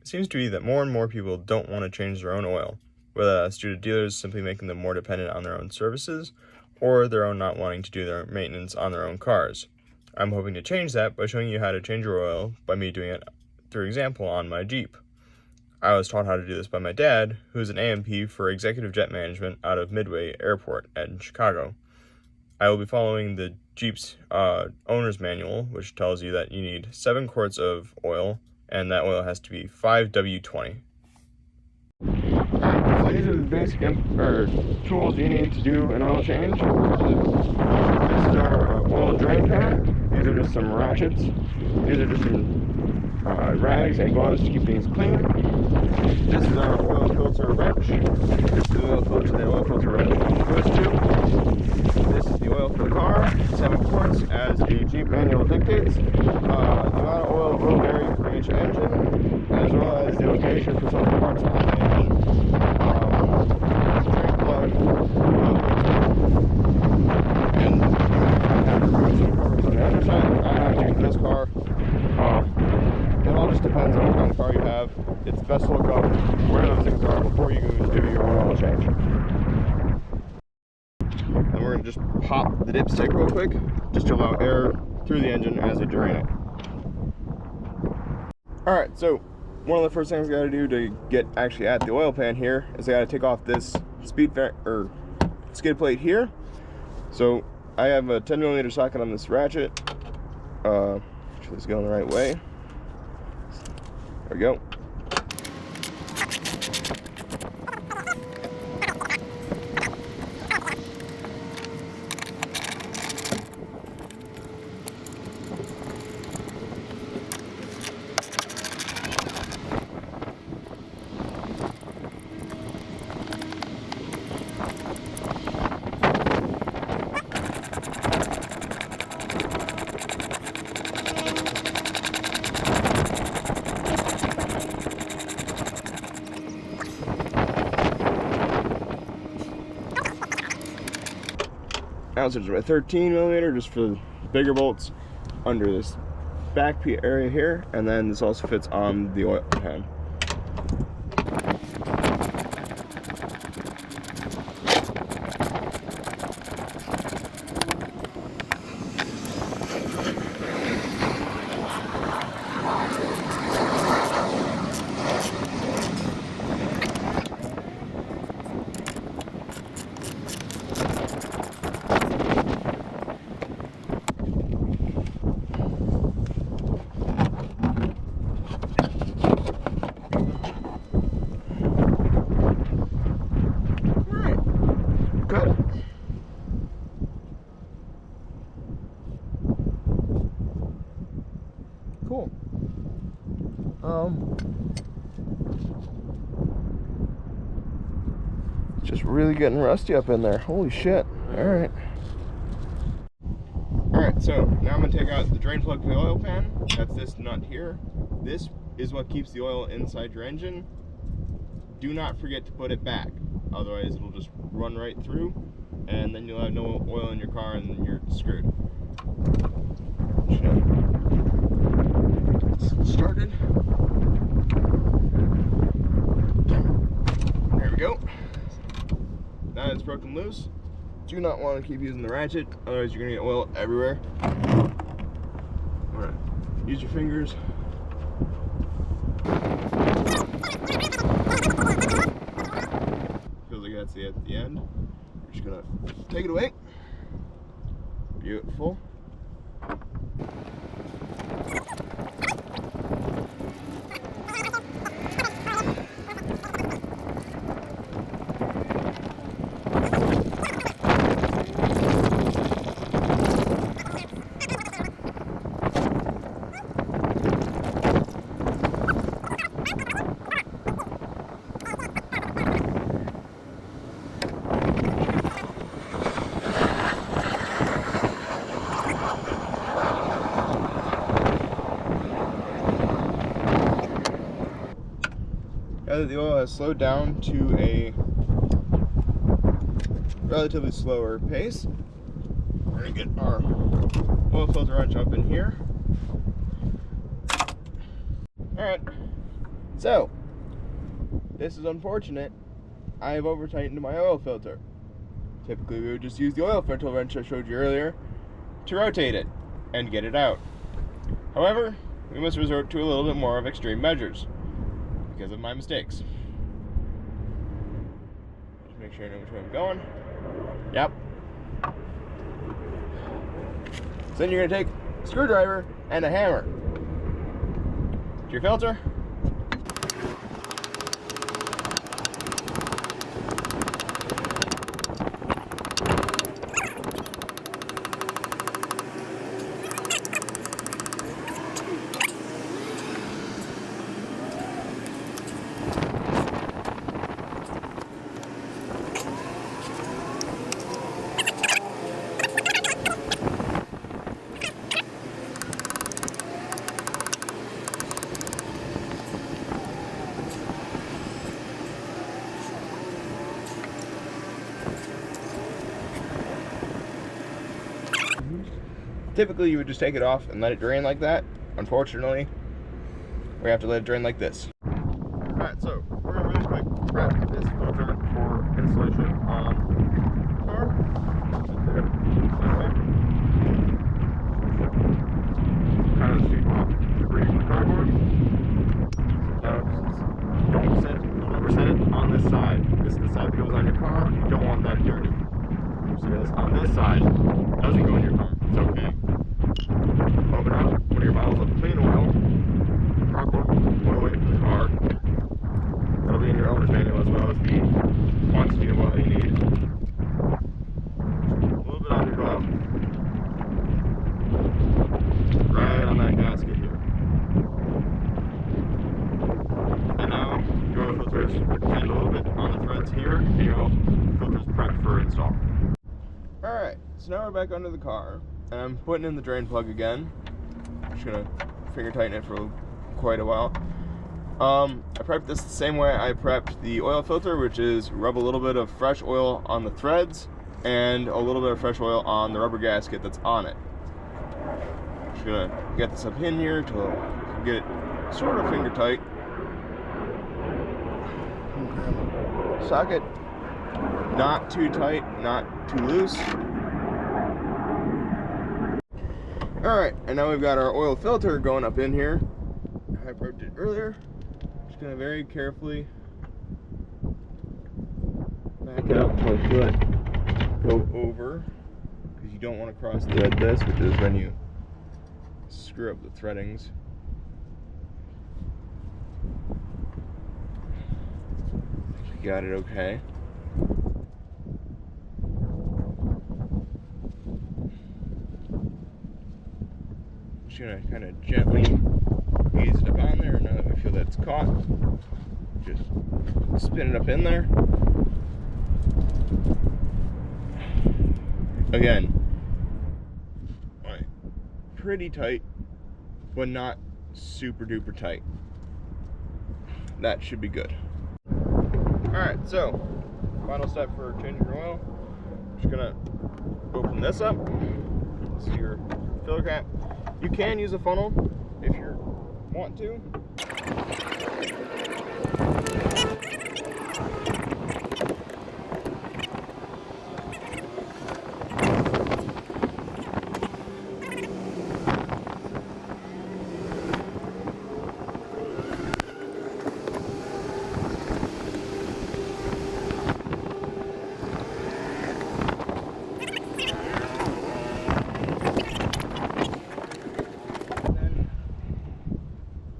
It seems to be that more and more people don't want to change their own oil, whether that's due to dealers simply making them more dependent on their own services, or their own not wanting to do their maintenance on their own cars. I'm hoping to change that by showing you how to change your oil by me doing it through example on my Jeep. I was taught how to do this by my dad, who is an AMP for Executive Jet Management out of Midway Airport in Chicago. I will be following the Jeep's owner's manual, which tells you that you need 7 quarts of oil, and that oil has to be 5W20. So these are the basic tools you need to do an oil change. This is our oil drain pan. These are just some ratchets. These are just some rags and gloves to keep things clean. This is our oil filter wrench. This is the oil filter the oil filter wrench goes to. This is the oil for the car, 7 quarts as the Jeep manual dictates. The amount of oil will vary for each engine, as well as the location for some parts on the engine. Drain plug, and I have to remove some covers on the underside. I have to this car. It all just depends on what kind of car you have. It's best to look up where those things are before you go do your oil change. And we're going to just pop the dipstick real quick, just to allow air through the engine as I drain it. Alright, so one of the first things I got to do to get actually at the oil pan here is I got to take off this skid plate here. So I have a 10mm socket on this ratchet. Make sure it's going the right way. There we go. Now there's a 13mm just for the bigger bolts under this back area here, and then this also fits on the oil pan. Cool. It's just really getting rusty up in there. Holy shit. Alright. Alright, so now I'm going to take out the drain plug for the oil pan. That's this nut here. This is what keeps the oil inside your engine. Do not forget to put it back. Otherwise it'll just run right through, and then you'll have no oil in your car and then you're screwed. Started. There we go. Now it's broken loose. Do not want to keep using the ratchet, otherwise you're gonna get oil everywhere. Alright, use your fingers. Feels like that's at the end. We're just gonna take it away. Beautiful. Now that the oil has slowed down to a relatively slower pace, we're going to get our oil filter wrench up in here. Alright, So, this is unfortunate. I have over-tightened my oil filter. Typically, we would just use the oil filter wrench I showed you earlier to rotate it and get it out. However, we must resort to a little bit more of extreme measures because of my mistakes. Just make sure I know which way I'm going. Yep. So then you're going to take a screwdriver and a hammer to your filter. Typically, you would just take it off and let it drain like that. Unfortunately, we have to let it drain like this. Alright, so we're going to really quick prep this filter for installation on the car. Kind of shape off debris from the cardboard. Don't ever set it on this side. This is the side that goes on your car. You don't want that dirty. So this on this side doesn't go in your car. It's okay. Open up one of your bottles of clean oil, proper oil weight for the car. That'll be in your owner's manual as well as the quantity of oil you need. A little bit on your glove. Right on that gasket here. And now your oil filter is pinned a little bit on the threads here, and your oil filter is prepped for install. Alright, so now we're back under the car. And I'm putting in the drain plug again. I'm just gonna finger tighten it for quite a while. I prepped this the same way I prepped the oil filter, which is rub a little bit of fresh oil on the threads and a little bit of fresh oil on the rubber gasket that's on it. Just gonna get this up in here to get it sort of finger tight. Socket, not too tight, not too loose. Alright, and now we've got our oil filter going up in here. I prepped it earlier. Just gonna very carefully back it up my foot, go over, because you don't want to cross thread this, which is when you screw up the threadings. You got it okay. Just gonna kind of gently ease it up on there. Now that we feel that it's caught, just spin it up in there. Again, pretty tight, but not super duper tight. That should be good. Alright, so final step for changing your oil. Just gonna open this up. This is your filler cap. You can use a funnel if you want to.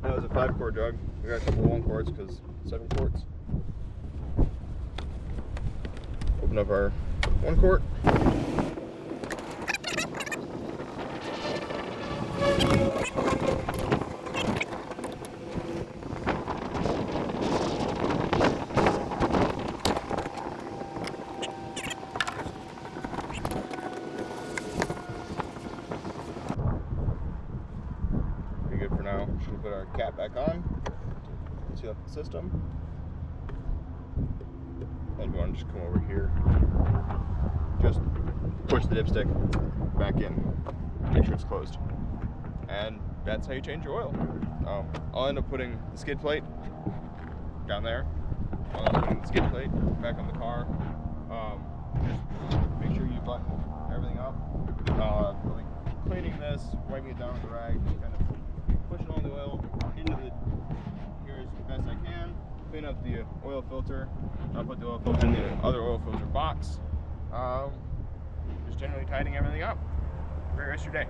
That was a 5-quart jug. We got a couple 1 quarts because 7 quarts. Open up our 1 quart. Good for now. Should put our cap back on, seal up the system, and you want to just come over here, just push the dipstick back in, make sure it's closed, and that's how you change your oil. I'll end up putting the skid plate down there. I'll end up putting the skid plate back on the car. Just make sure you button everything up. I'll be cleaning this, wiping it down with the rag, just kind of pushing all the oil into the here as best I can. Clean up the oil filter. I'll put the oil filter in the other oil filter box. Just generally tidying everything up. Great rest of your day.